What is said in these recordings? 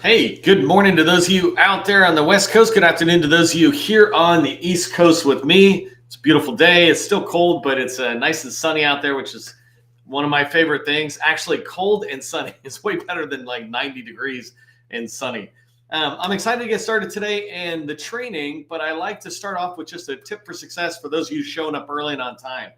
Hey, good morning to those of you out there on the West Coast. Good afternoon to those of you here on the East Coast with me. It's a beautiful day. It's still cold, but it's nice and sunny out there, which is one of my favorite things. Actually, cold and sunny is way better than like 90 degrees and sunny. I'm excited to get started today and the training, but I like to start off with just a tip for success for those of you showing up early and on time.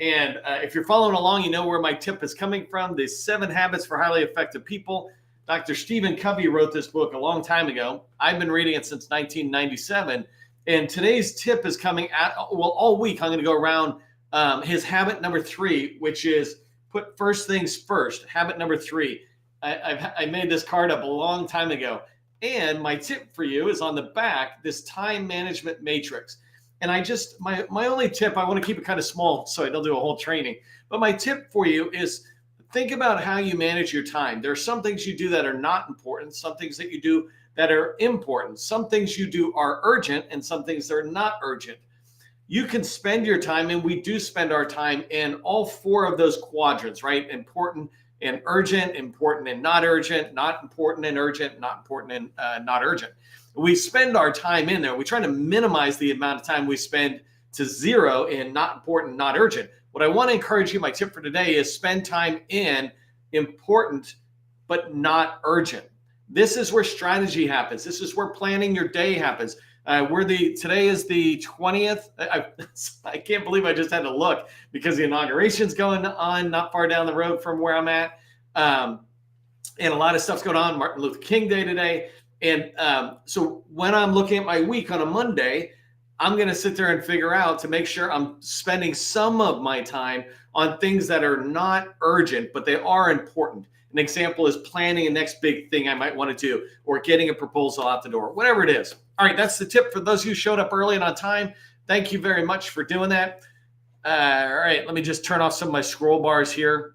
And if you're following along, you know where my tip is coming from. The 7 Habits for Highly Effective People. Dr. Stephen Covey wrote this book a long time ago. I've been reading it since 1997. And today's tip is coming all week. I'm going to go around his habit number 3, which is put first things first. Habit number 3. I made this card up a long time ago. And my tip for you is on the back, this time management matrix. And my only tip, I want to keep it kind of small so I don't do a whole training. But my tip for you is think about how you manage your time. There are some things you do that are not important, some things that you do that are important. Some things you do are urgent and some things that are not urgent. You can spend your time, and we do spend our time in all 4 of those quadrants, right? Important and urgent, important and not urgent, not important and urgent, not important and not urgent. We spend our time in there. We try to minimize the amount of time we spend to 0 in not important, not urgent. What I want to encourage you, my tip for today is spend time in important, but not urgent. This is where strategy happens. This is where planning your day happens. Today is the 20th. I can't believe I just had to look because the inauguration's going on not far down the road from where I'm at. And a lot of stuff's going on. Martin Luther King Day today. And so when I'm looking at my week on a Monday, I'm going to sit there and figure out to make sure I'm spending some of my time on things that are not urgent, but they are important. An example is planning a next big thing I might want to do or getting a proposal out the door, whatever it is. All right, that's the tip for those of you who showed up early and on time. Thank you very much for doing that. All right, let me just turn off some of my scroll bars here,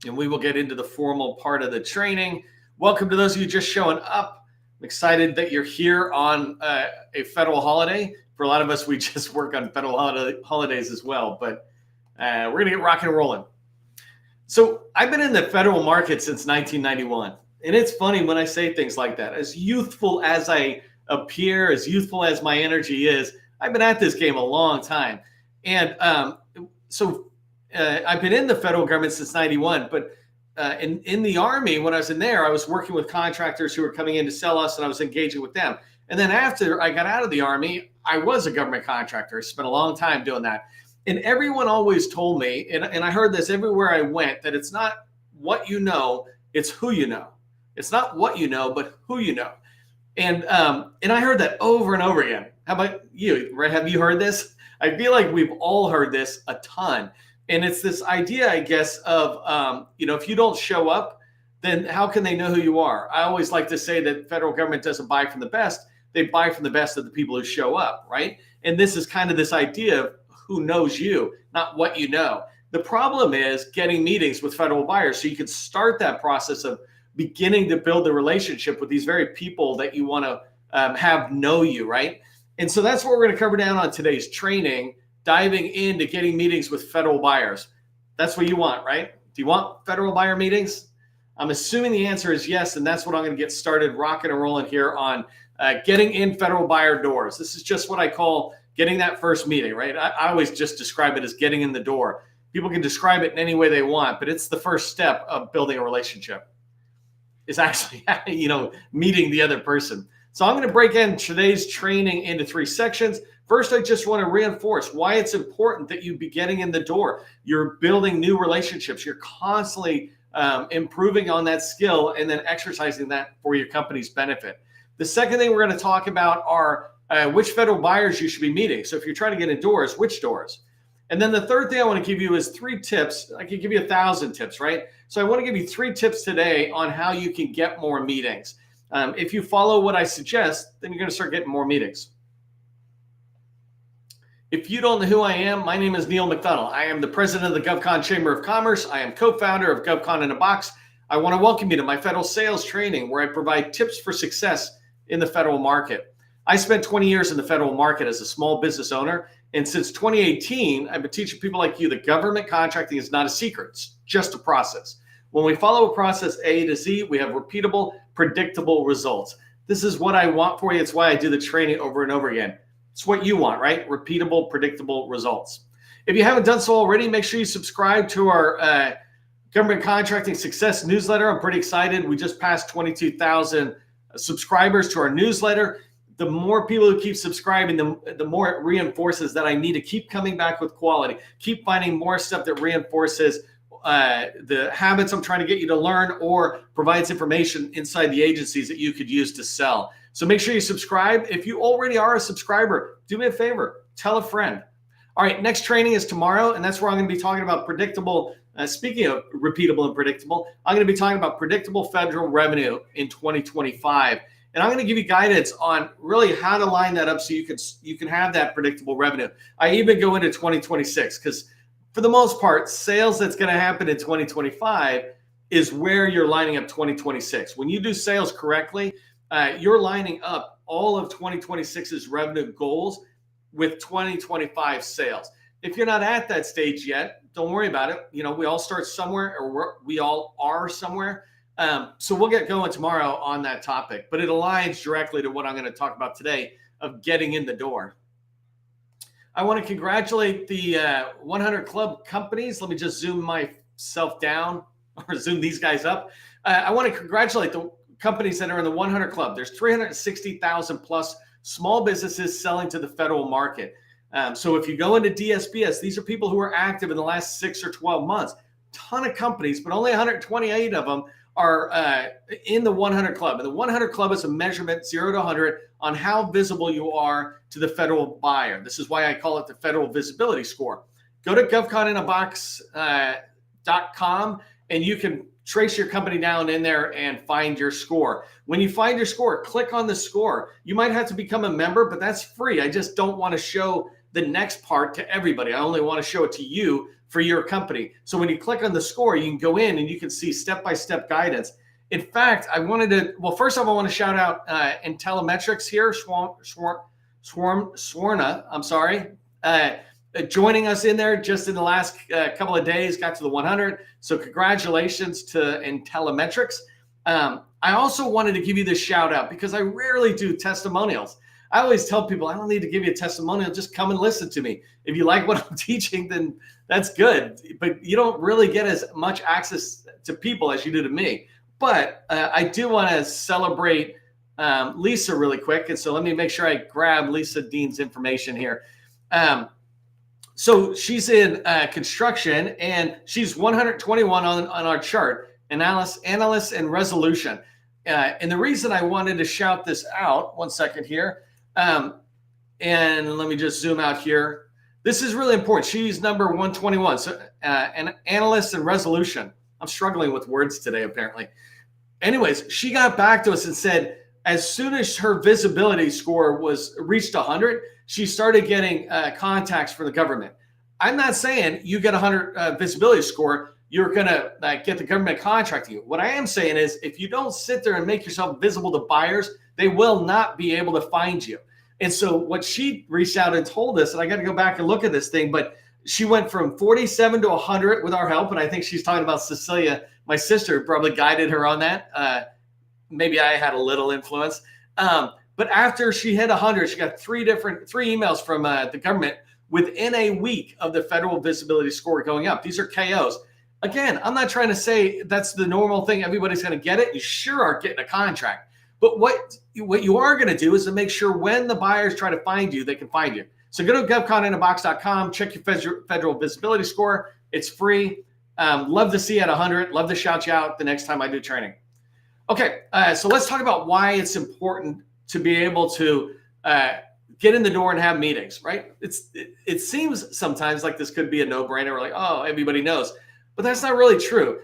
and we will get into the formal part of the training. Welcome to those of you just showing up. I'm excited that you're here on a federal holiday. For a lot of us, we just work on federal holidays as well, but we're going to get rocking and rolling. So I've been in the federal market since 1991. And it's funny when I say things like that. As youthful as I appear, as youthful as my energy is, I've been at this game a long time. And so I've been in the federal government since 91, but in the Army, when I was in there, I was working with contractors who were coming in to sell us, and I was engaging with them. And then after I got out of the Army, I was a government contractor. I spent a long time doing that. And everyone always told me, and I heard this everywhere I went, that it's not what you know, it's who you know. It's not what you know, but who you know. And I heard that over and over again. How about you? Have you heard this? I feel like we've all heard this a ton. And it's this idea, I guess, of, if you don't show up, then how can they know who you are? I always like to say that federal government doesn't buy from the best. They buy from the best of the people who show up, right? And this is kind of this idea of who knows you, not what you know. The problem is getting meetings with federal buyers so you can start that process of beginning to build the relationship with these very people that you want to have know you, right? And so that's what we're going to cover down on today's training, diving into getting meetings with federal buyers. That's what you want, right? Do you want federal buyer meetings? I'm assuming the answer is yes, and that's what I'm going to get started rocking and rolling here on getting in federal buyer doors. This is just what I call getting that first meeting, right? I always just describe it as getting in the door. People can describe it in any way they want, but it's the first step of building a relationship. It's actually, meeting the other person. So I'm going to break in today's training into 3 sections. First, I just want to reinforce why it's important that you be getting in the door. You're building new relationships. You're constantly improving on that skill and then exercising that for your company's benefit. The second thing we're going to talk about are which federal buyers you should be meeting. So if you're trying to get in doors, which doors? And then the third thing I want to give you is 3 tips. I could give you 1,000 tips, right? So I want to give you 3 tips today on how you can get more meetings. If you follow what I suggest, then you're going to start getting more meetings. If you don't know who I am, my name is Neil McDonald. I am the president of the GovCon Chamber of Commerce. I am co-founder of GovCon in a Box. I want to welcome you to my federal sales training where I provide tips for success in the federal market. I spent 20 years in the federal market as a small business owner. And since 2018, I've been teaching people like you that government contracting is not a secret. It's just a process. When we follow a process A to Z, we have repeatable, predictable results. This is what I want for you. It's why I do the training over and over again. It's what you want, right? Repeatable, predictable results. If you haven't done so already, make sure you subscribe to our Government Contracting Success newsletter. I'm pretty excited. We just passed 22,000 subscribers to our newsletter. The more people who keep subscribing, the more it reinforces that I need to keep coming back with quality, keep finding more stuff that reinforces the habits I'm trying to get you to learn or provides information inside the agencies that you could use to sell. So make sure you subscribe. If you already are a subscriber, do me a favor, tell a friend. All right, next training is tomorrow, and that's where I'm going to be talking about predictable. Speaking of repeatable and predictable, I'm going to be talking about predictable federal revenue in 2025. And I'm going to give you guidance on really how to line that up so you can have that predictable revenue. I even go into 2026 because for the most part, sales that's going to happen in 2025 is where you're lining up 2026. When you do sales correctly, you're lining up all of 2026's revenue goals with 2025 sales. If you're not at that stage yet, don't worry about it. You know, we all start somewhere, or we all are somewhere. So we'll get going tomorrow on that topic, but it aligns directly to what I'm going to talk about today of getting in the door. I want to congratulate the 100 Club companies. Let me just zoom myself down or zoom these guys up. I want to congratulate the companies that are in the 100 Club. There's 360,000 plus small businesses selling to the federal market. So if you go into DSBS, these are people who are active in the last 6 or 12 months. Ton of companies, but only 128 of them are in the 100 Club. And the 100 Club is a measurement 0 to 100 on how visible you are to the federal buyer. This is why I call it the Federal Visibility Score. Go to govconinAbox.com and you can trace your company down in there and find your score. When you find your score, click on the score. You might have to become a member, but that's free. I just don't want to show the next part to everybody. I only want to show it to you for your company. So when you click on the score, you can go in and you can see step-by-step guidance. In fact, I wanted to, well, first off, I want to shout out Intellimetrics here, Swarna, I'm sorry, joining us in there just in the last couple of days, got to the 100. So congratulations to Intellimetrics. I also wanted to give you this shout out because I rarely do testimonials. I always tell people I don't need to give you a testimonial, just come and listen to me. If you like what I'm teaching, then that's good. But you don't really get as much access to people as you do to me. But I do want to celebrate Lisa really quick. And so let me make sure I grab Lisa Dean's information here. So she's in construction and she's 121 on our chart, analysis and resolution. And the reason I wanted to shout this out, one second here, and let me just zoom out here. This is really important. She's number 121. So an analyst and resolution. I'm struggling with words today, apparently. Anyways, she got back to us and said, as soon as her visibility score was reached 100, she started getting contacts from the government. I'm not saying you get 100 visibility score, you're going to get the government contracting you. What I am saying is if you don't sit there and make yourself visible to buyers, they will not be able to find you. And so what she reached out and told us, and I got to go back and look at this thing, but she went from 47 to 100 with our help. And I think she's talking about Cecilia, my sister, probably guided her on that. Maybe I had a little influence. But after she hit 100, she got three emails from the government within a week of the federal visibility score going up. These are KOs. Again, I'm not trying to say that's the normal thing. Everybody's going to get it. You sure are getting a contract. But what you are going to do is to make sure when the buyers try to find you, they can find you. So go to govconinAbox.com, check your federal visibility score. It's free. Love to see you at 100. Love to shout you out the next time I do training. Okay, so let's talk about why it's important to be able to get in the door and have meetings, right? It seems sometimes like this could be a no-brainer. We're like, oh, everybody knows. But that's not really true.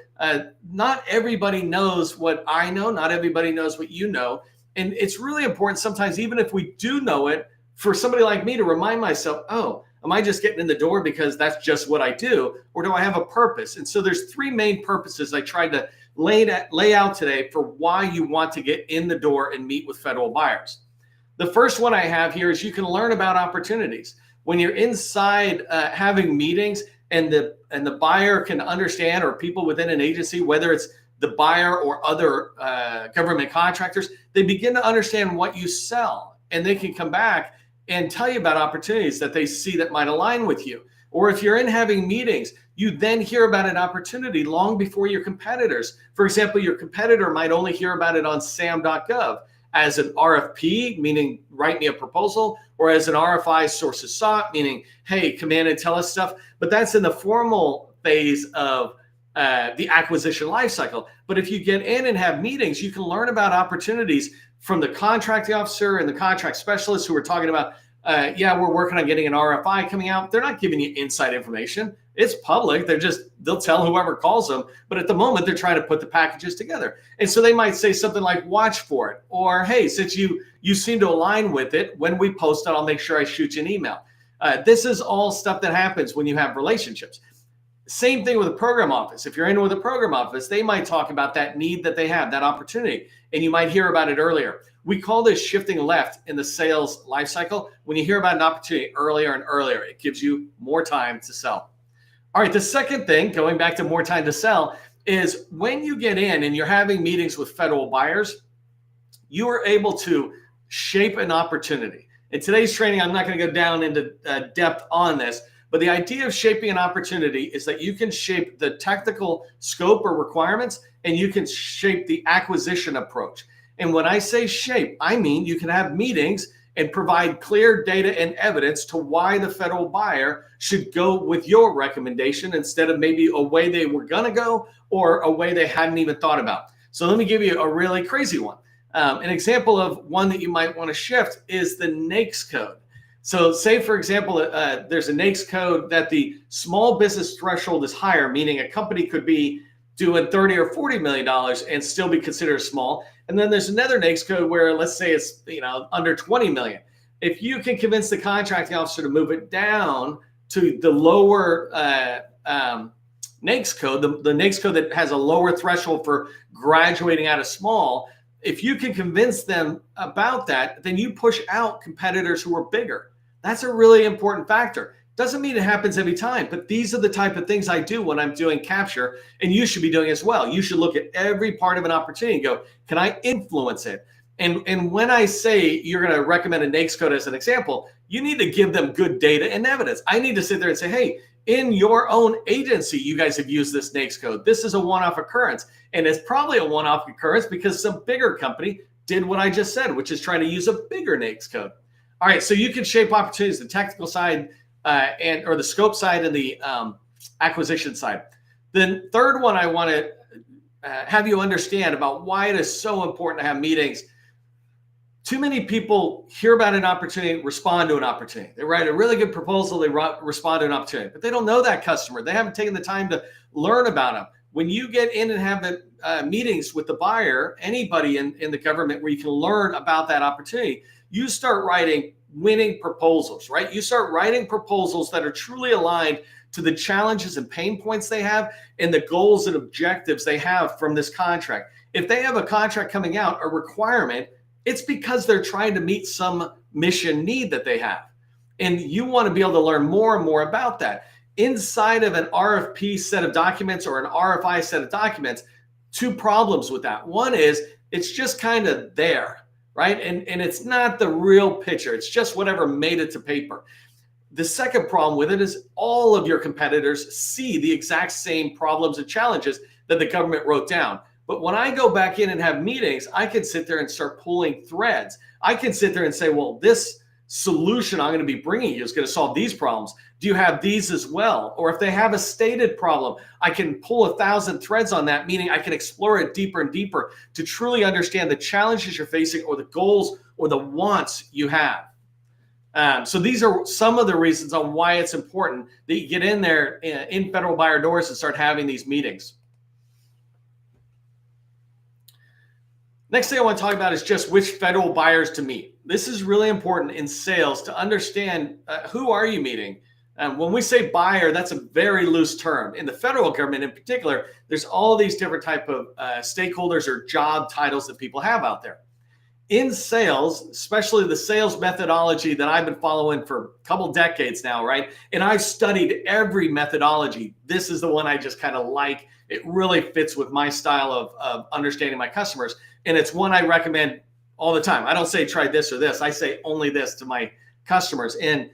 Not everybody knows what I know. Not everybody knows what you know. And it's really important sometimes, even if we do know it, for somebody like me to remind myself, oh, am I just getting in the door because that's just what I do? Or do I have a purpose? And so there's three main purposes I tried to lay out today for why you want to get in the door and meet with federal buyers. The first one I have here is you can learn about opportunities. When you're inside having meetings, and the buyer can understand, or people within an agency, whether it's the buyer or other government contractors, they begin to understand what you sell, and they can come back and tell you about opportunities that they see that might align with you. Or if you're in having meetings, you then hear about an opportunity long before your competitors. For example, your competitor might only hear about it on sam.gov as an RFP, meaning write me a proposal, or as an RFI, sources sought, meaning, hey, come in and tell us stuff. But that's in the formal phase of the acquisition lifecycle. But if you get in and have meetings, you can learn about opportunities from the contracting officer and the contract specialist who are talking about, yeah, we're working on getting an RFI coming out. They're not giving you inside information. It's public. They'll tell whoever calls them. But at the moment, they're trying to put the packages together. And so they might say something like, watch for it. Or, hey, since you seem to align with it, when we post it, I'll make sure I shoot you an email. This is all stuff that happens when you have relationships. Same thing with a program office. If you're in with a program office, they might talk about that need that they have, that opportunity, and you might hear about it earlier. We call this shifting left in the sales life cycle. When you hear about an opportunity earlier and earlier, it gives you more time to sell. All right, the second thing, going back to more time to sell, is when you get in and you're having meetings with federal buyers, you are able to shape an opportunity. In today's training, I'm not going to go down into depth on this, but the idea of shaping an opportunity is that you can shape the technical scope or requirements, and you can shape the acquisition approach. And when I say shape, I mean you can have meetings and provide clear data and evidence to why the federal buyer should go with your recommendation instead of maybe a way they were going to go or a way they hadn't even thought about. So let me give you a really crazy one. An example of one that you might want to shift is the NAICS code. So say, for example, there's a NAICS code that the small business threshold is higher, meaning a company could be doing $30 or $40 million and still be considered small. And then there's another NAICS code where, let's say it's under 20 million. If you can convince the contracting officer to move it down to the lower NAICS code, the NAICS code that has a lower threshold for graduating out of small, if you can convince them about that, then you push out competitors who are bigger. That's a really important factor. Doesn't mean it happens every time, but these are the type of things I do when I'm doing capture, and you should be doing as well. You should look at every part of an opportunity and go, can I influence it? And when I say you're going to recommend a NAICS code as an example, you need to give them good data and evidence. I need to sit there and say, hey, in your own agency, you guys have used this NAICS code. This is a one-off occurrence, and it's probably a one-off occurrence because some bigger company did what I just said, which is trying to use a bigger NAICS code. All right, so you can shape opportunities, the technical side, or the scope side and the acquisition side. The third one I want to have you understand about why it is so important to have meetings. Too many people hear about an opportunity, respond to an opportunity. They write a really good proposal, they respond to an opportunity, but they don't know that customer. They haven't taken the time to learn about them. When you get in and have the meetings with the buyer, anybody in the government where you can learn about that opportunity, you start writing winning proposals, right? You start writing proposals that are truly aligned to the challenges and pain points they have and the goals and objectives they have from this contract. If they have a contract coming out, a requirement, it's because they're trying to meet some mission need that they have. And you want to be able to learn more and more about that. Inside of an RFP set of documents or an RFI set of documents, two problems with that. One is it's just kind of there, right? And it's not the real picture. It's just whatever made it to paper. The second problem with it is all of your competitors see the exact same problems and challenges that the government wrote down. But when I go back in and have meetings, I can sit there and start pulling threads. I can sit there and say, well, this solution I'm going to be bringing you is going to solve these problems. Do you have these as well? Or if they have a stated problem, I can pull 1,000 threads on that, meaning I can explore it deeper and deeper to truly understand the challenges you're facing or the goals or the wants you have. So these are some of the reasons on why it's important that you get in there in federal buyer doors and start having these meetings. Next thing I want to talk about is just which federal buyers to meet. This is really important in sales to understand who are you meeting. When we say buyer, that's a very loose term. In the federal government in particular, there's all these different type of stakeholders or job titles that people have out there. in sales, especially the sales methodology that I've been following for a couple decades now, right? And I've studied every methodology. This is the one I just kind of like. It really fits with my style of understanding my customers. And it's one I recommend all the time. I don't say try this or this. I say only this to my customers. And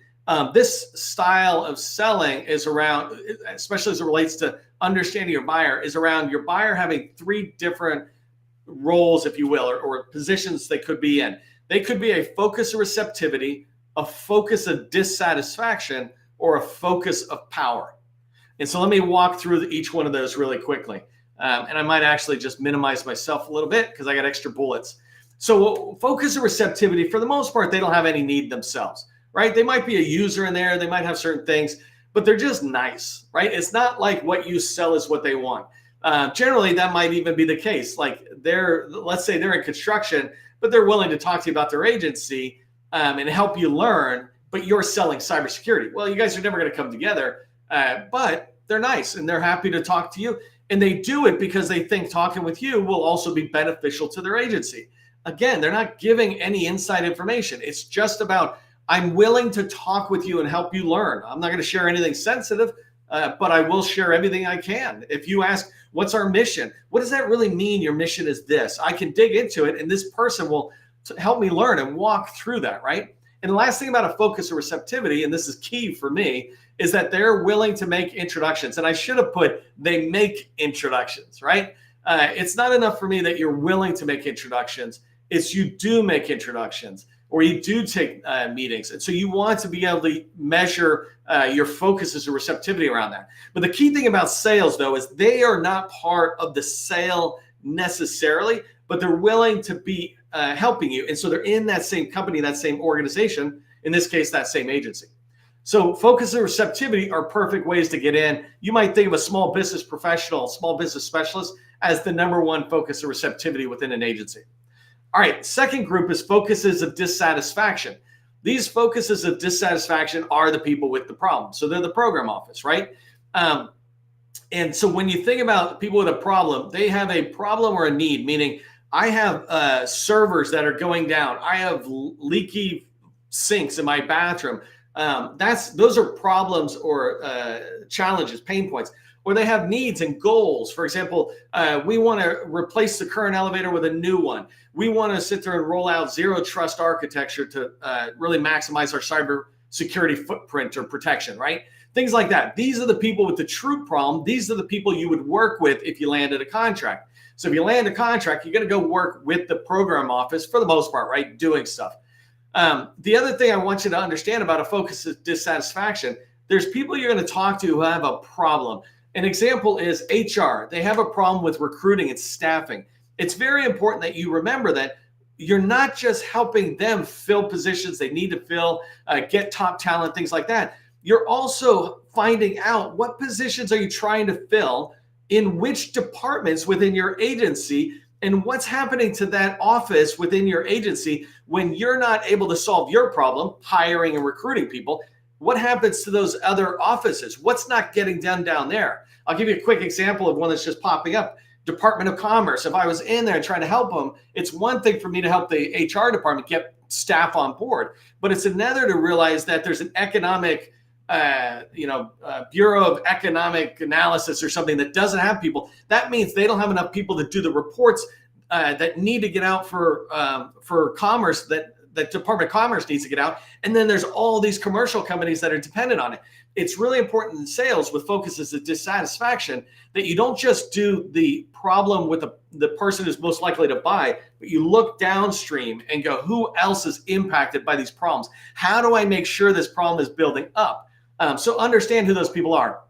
this style of selling is around, especially as it relates to understanding your buyer, is around your buyer having three different roles, if you will, or positions they could be in. They could be a focus of receptivity, a focus of dissatisfaction, or a focus of power. And so let me walk through each one of those really quickly. And I might actually just minimize myself a little bit because I got extra bullets. So focus of receptivity, for the most part, they don't have any need themselves, right? They might be a user in there. They might have certain things, but they're just nice, right? It's not like what you sell is what they want. Generally, that might even be the case. Like let's say they're in construction, but they're willing to talk to you about their agency and help you learn, but you're selling cybersecurity. Well, you guys are never going to come together, but they're nice and they're happy to talk to you. And they do it because they think talking with you will also be beneficial to their agency. Again, they're not giving any inside information. It's just about, I'm willing to talk with you and help you learn. I'm not going to share anything sensitive, but I will share everything I can. If you ask, what's our mission? What does that really mean? Your mission is this. I can dig into it, and this person will help me learn and walk through that, right? And the last thing about a focus of receptivity, and this is key for me, is that they're willing to make introductions. And I should have put, they make introductions, right? It's not enough for me that you're willing to make introductions. It's you do make introductions, or you do take meetings. And so you want to be able to measure your focuses or receptivity around that. But the key thing about sales, though, is they are not part of the sale necessarily, but they're willing to be helping you. And so they're in that same company, that same organization, in this case, that same agency. So focus and receptivity are perfect ways to get in. You might think of a small business professional, small business specialist as the number one focus and receptivity within an agency. All right, second group is focuses of dissatisfaction. These focuses of dissatisfaction are the people with the problem. So they're the program office, right? And so when you think about people with a problem, they have a problem or a need, meaning I have servers that are going down. I have leaky sinks in my bathroom. Those are problems or challenges, pain points. Or they have needs and goals. For example, we want to replace the current elevator with a new one. We want to sit there and roll out zero trust architecture to really maximize our cyber security footprint or protection, right? Things like that. These are the people with the true problem. These are the people you would work with if you landed a contract. So if you land a contract, you're going to go work with the program office for the most part, right? Doing stuff. The other thing I want you to understand about a focus of dissatisfaction, there's people you're going to talk to who have a problem. An example is HR. They have a problem with recruiting and staffing. It's very important that you remember that you're not just helping them fill positions they need to fill, get top talent, things like that. You're also finding out what positions are you trying to fill in which departments within your agency, and what's happening to that office within your agency when you're not able to solve your problem, hiring and recruiting people. What happens to those other offices? What's not getting done down there? I'll give you a quick example of one that's just popping up. Department of Commerce. If I was in there trying to help them, it's one thing for me to help the HR department get staff on board, but it's another to realize that there's an economic, Bureau of Economic Analysis or something that doesn't have people. That means they don't have enough people to do the reports that need to get out for commerce that Department of Commerce needs to get out. And then there's all these commercial companies that are dependent on it. It's really important in sales with focuses of dissatisfaction that you don't just do the problem with the person who's most likely to buy, but you look downstream and go, who else is impacted by these problems? How do I make sure this problem is building up? So understand who those people are.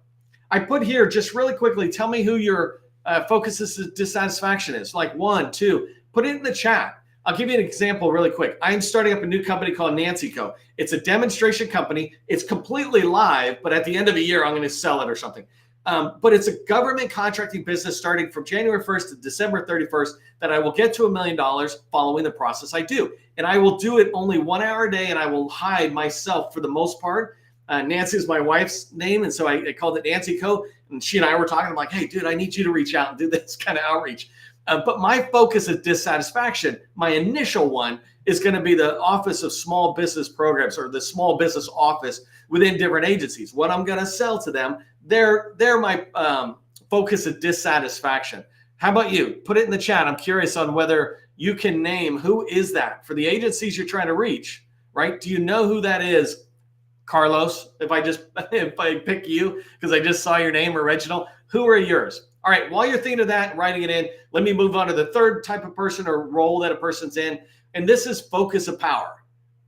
I put here just really quickly, tell me who your focuses of dissatisfaction is. Like 1, 2, put it in the chat. I'll give you an example really quick. I'm starting up a new company called Nancy Co. It's a demonstration company. It's completely live, but at the end of the year, I'm going to sell it or something. But it's a government contracting business starting from January 1st to December 31st that I will get to $1 million following the process I do. And I will do it only 1 hour a day, and I will hide myself for the most part. Nancy is my wife's name, and so I called it Nancy Co. And she and I were talking. I'm like, hey, dude, I need you to reach out and do this kind of outreach. But my focus is dissatisfaction. My initial one is going to be the Office of Small Business Programs, or the Small Business Office within different agencies. What I'm going to sell to them, they're my focus of dissatisfaction. How about you? Put it in the chat. I'm curious on whether you can name who is that for the agencies you're trying to reach, right? Do you know who that is? Carlos, if I pick you because I just saw your name, or Reginald, who are yours? All right, while you're thinking of that and writing it in, let me move on to the third type of person or role that a person's in, and this is focus of power.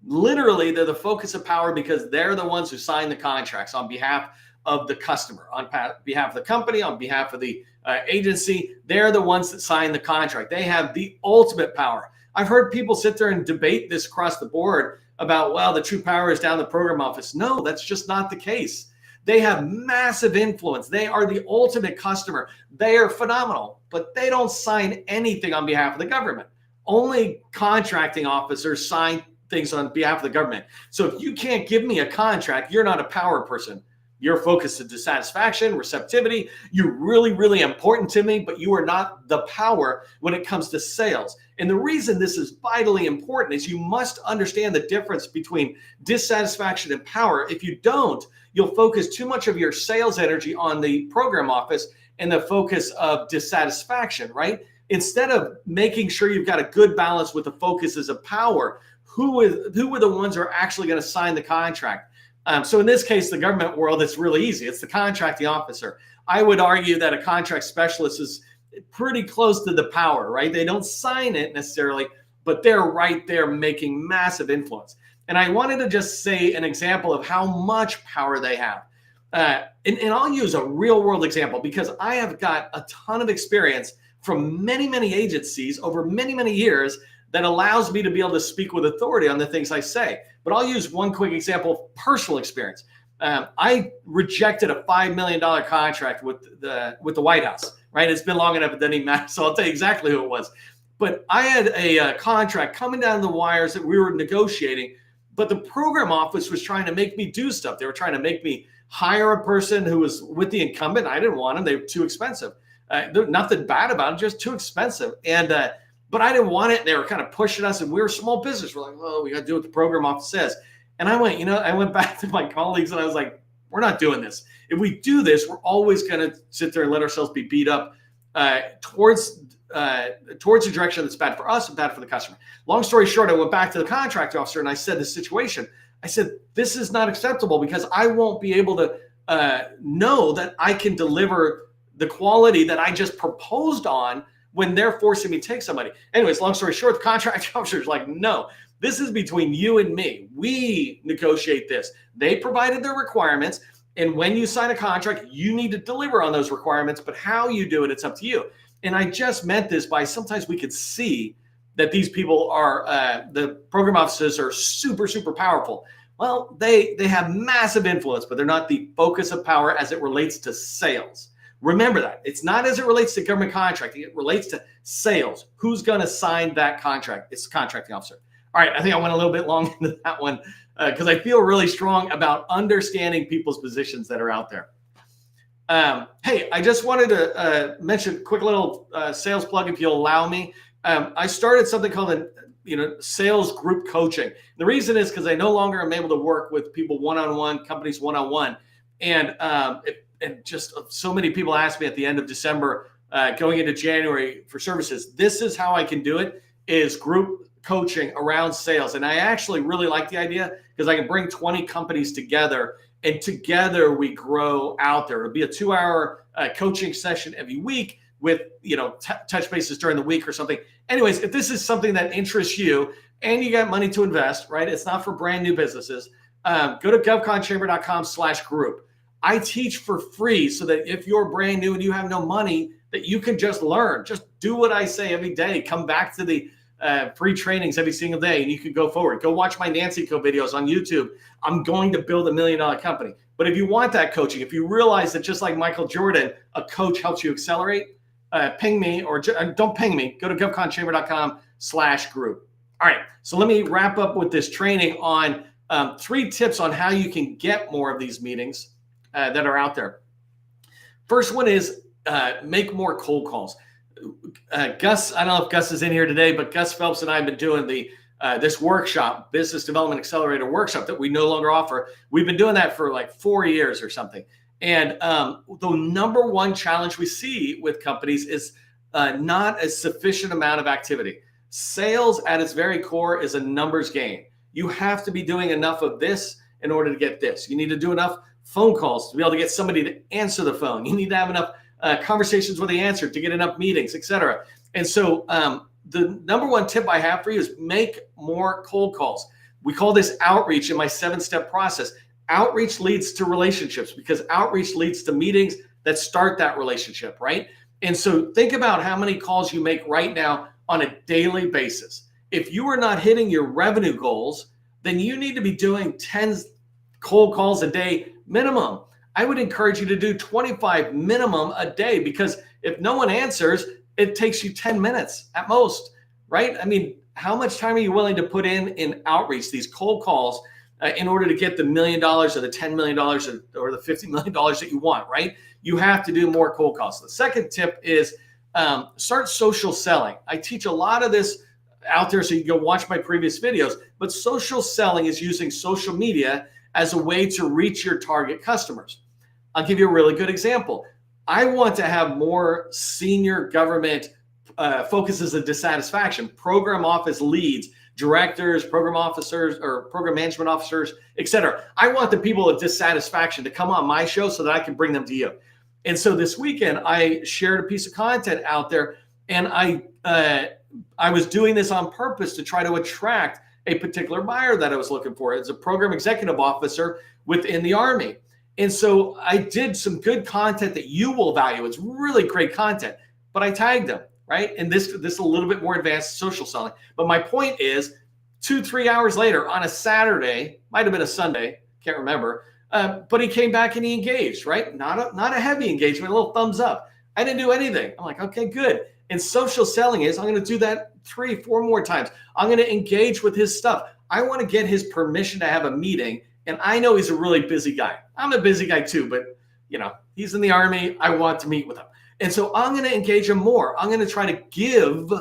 Literally, they're the focus of power because they're the ones who sign the contracts on behalf of the customer, on behalf of the company, on behalf of the agency. They're the ones that sign the contract. They have the ultimate power. I've heard people sit there and debate this across the board about, well, the true power is down the program office. No, that's just not the case. They have massive influence. They are the ultimate customer. They are phenomenal, but they don't sign anything on behalf of the government. Only contracting officers sign things on behalf of the government. So if you can't give me a contract, you're not a power person. You're focused on dissatisfaction, receptivity. You're really, really important to me, but you are not the power when it comes to sales. And the reason this is vitally important is you must understand the difference between dissatisfaction and power. If you don't, you'll focus too much of your sales energy on the program office and the focus of dissatisfaction, right? Instead of making sure you've got a good balance with the focuses of power, who are the ones who are actually going to sign the contract? So in this case, the government world, it's really easy. It's the contracting officer. I would argue that a contract specialist is pretty close to the power, right? They don't sign it necessarily, but they're right there making massive influence. And I wanted to just say an example of how much power they have. And I'll use a real world example because I have got a ton of experience from many, many agencies over many, many years that allows me to be able to speak with authority on the things I say. But I'll use one quick example of personal experience. I rejected a $5 million contract with the White House, right? It's been long enough, it doesn't even matter. So I'll tell you exactly who it was. But I had a contract coming down the wires that we were negotiating, but the program office was trying to make me do stuff. They were trying to make me hire a person who was with the incumbent. I didn't want them. They were too expensive. Nothing bad about them, just too expensive. But I didn't want it. They were kind of pushing us, and we were a small business. We're like, oh, we got to do what the program office says. And I went back to my colleagues and I was like, we're not doing this. If we do this, we're always going to sit there and let ourselves be beat up towards a direction that's bad for us and bad for the customer. Long story short, I went back to the contract officer and I said this situation. I said, this is not acceptable because I won't be able to know that I can deliver the quality that I just proposed on when they're forcing me to take somebody. Anyways, long story short, the contract officer is like, no, this is between you and me. We negotiate this. They provided their requirements. And when you sign a contract, you need to deliver on those requirements, but how you do it, it's up to you. And I just meant this by sometimes we could see that these people are, the program officers are super, super powerful. Well, they have massive influence, but they're not the focus of power as it relates to sales. Remember that. It's not as it relates to government contracting. It relates to sales. Who's going to sign that contract? It's the contracting officer. All right, I think I went a little bit long into that one because I feel really strong about understanding people's positions that are out there. Hey, I just wanted to mention a quick little sales plug, if you'll allow me. I started something called sales group coaching. The reason is because I no longer am able to work with people one-on-one, companies one-on-one, and just so many people asked me at the end of December, going into January for services. This is how I can do it: is group coaching around sales. And I actually really like the idea because I can bring 20 companies together, and together we grow out there. It'll be a 2-hour coaching session every week with, touch bases during the week or something. Anyways, if this is something that interests you and you got money to invest, right? It's not for brand new businesses. Go to govconchamber.com/group. I teach for free so that if you're brand new and you have no money, that you can just learn. Just do what I say every day. Come back to the free trainings every single day, and you can go forward. Go watch my Nancy Co videos on YouTube. I'm going to build $1 million company. But if you want that coaching, if you realize that just like Michael Jordan, a coach helps you accelerate, ping me, or don't ping me. Go to govconchamber.com/group. All right. So let me wrap up with this training on 3 tips on how you can get more of these meetings that are out there. First one is make more cold calls. Gus, I don't know if Gus is in here today, but Gus Phelps and I have been doing this workshop, Business Development Accelerator workshop that we no longer offer. We've been doing that for like 4 years or something. And the number one challenge we see with companies is not a sufficient amount of activity. Sales at its very core is a numbers game. You have to be doing enough of this in order to get this. You need to do enough phone calls to be able to get somebody to answer the phone. You need to have enough conversations where they answer to get enough meetings, etc. And so the number one tip I have for you is make more cold calls. We call this outreach in my 7-step process. Outreach leads to relationships because outreach leads to meetings that start that relationship, right? And so think about how many calls you make right now on a daily basis. If you are not hitting your revenue goals, then you need to be doing 10 cold calls a day minimum. I would encourage you to do 25 minimum a day because if no one answers, it takes you 10 minutes at most, right? I mean, how much time are you willing to put in outreach, these cold calls, in order to get the $1 million or the $10 million or the $50 million that you want, right? You have to do more cold calls. The second tip is start social selling. I teach a lot of this out there, so you can go watch my previous videos, but social selling is using social media as a way to reach your target customers. I'll give you a really good example. I want to have more senior government focuses of dissatisfaction, program office leads, directors, program officers, or program management officers, et cetera. I want the people of dissatisfaction to come on my show so that I can bring them to you. And so this weekend, I shared a piece of content out there, and I was doing this on purpose to try to attract a particular buyer that I was looking for. It's a program executive officer within the Army. And so I did some good content that you will value. It's really great content, but I tagged them, right? And this is a little bit more advanced social selling. But my point is 2-3 hours later on a Saturday, might have been a Sunday, can't remember, but he came back and he engaged, right? Not a heavy engagement, a little thumbs up. I didn't do anything. I'm like, okay, good. And social selling is I'm going to do that 3-4 more times. I'm going to engage with his stuff. I want to get his permission to have a meeting. And I know he's a really busy guy. I'm a busy guy too, but he's in the Army. I want to meet with him. And so I'm going to engage him more. I'm going to try to give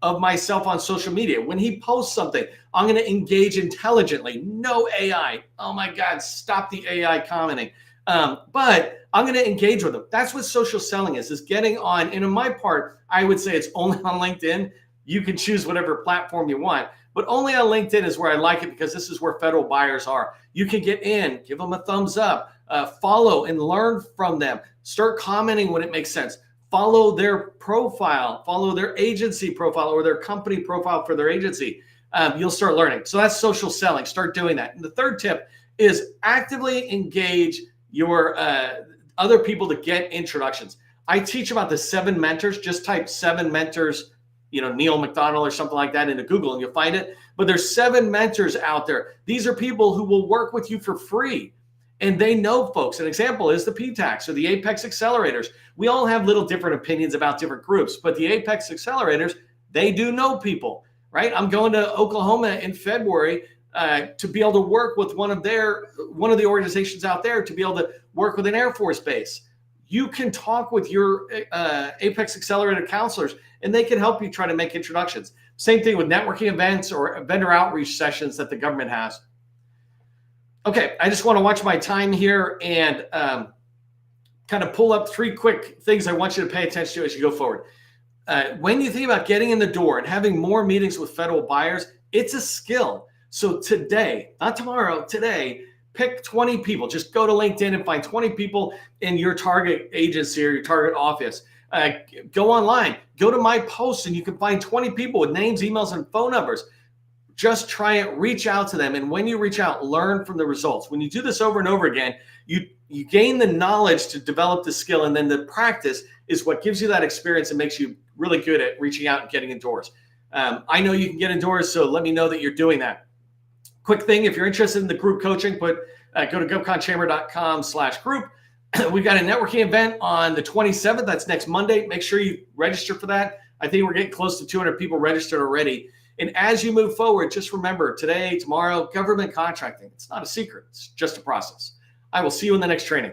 of myself on social media. When he posts something, I'm going to engage intelligently. No AI. Oh my God, stop the AI commenting. But I'm going to engage with them. That's what social selling is getting on. And in my part, I would say it's only on LinkedIn. You can choose whatever platform you want, but only on LinkedIn is where I like it because this is where federal buyers are. You can get in, give them a thumbs up, follow and learn from them. Start commenting when it makes sense. Follow their profile, follow their agency profile or their company profile for their agency. You'll start learning. So that's social selling. Start doing that. And the third tip is actively engage your other people to get introductions. I teach about the 7 mentors. Just type 7 mentors, Neil McDonald or something like that into Google and you'll find it. But there's 7 mentors out there. These are people who will work with you for free. And they know folks. An example is the PTACs or the Apex Accelerators. We all have little different opinions about different groups, but the Apex Accelerators, they do know people, right? I'm going to Oklahoma in February to be able to work with one of the organizations out there to be able to work with an Air Force base. You can talk with your Apex Accelerator counselors and they can help you try to make introductions. Same thing with networking events or vendor outreach sessions that the government has. Okay, I just want to watch my time here and kind of pull up 3 quick things I want you to pay attention to as you go forward. When you think about getting in the door and having more meetings with federal buyers, it's a skill. So today, not tomorrow, today, pick 20 people. Just go to LinkedIn and find 20 people in your target agency or your target office. Go online, go to my posts, and you can find 20 people with names, emails, and phone numbers. Just try it, reach out to them. And when you reach out, learn from the results. When you do this over and over again, you gain the knowledge to develop the skill. And then the practice is what gives you that experience and makes you really good at reaching out and getting indoors. I know you can get indoors, so let me know that you're doing that. Quick thing, if you're interested in the group coaching, go to goconchamber.com/group. We've got a networking event on the 27th. That's next Monday. Make sure you register for that. I think we're getting close to 200 people registered already. And as you move forward, just remember today, tomorrow, government contracting. It's not a secret. It's just a process. I will see you in the next training.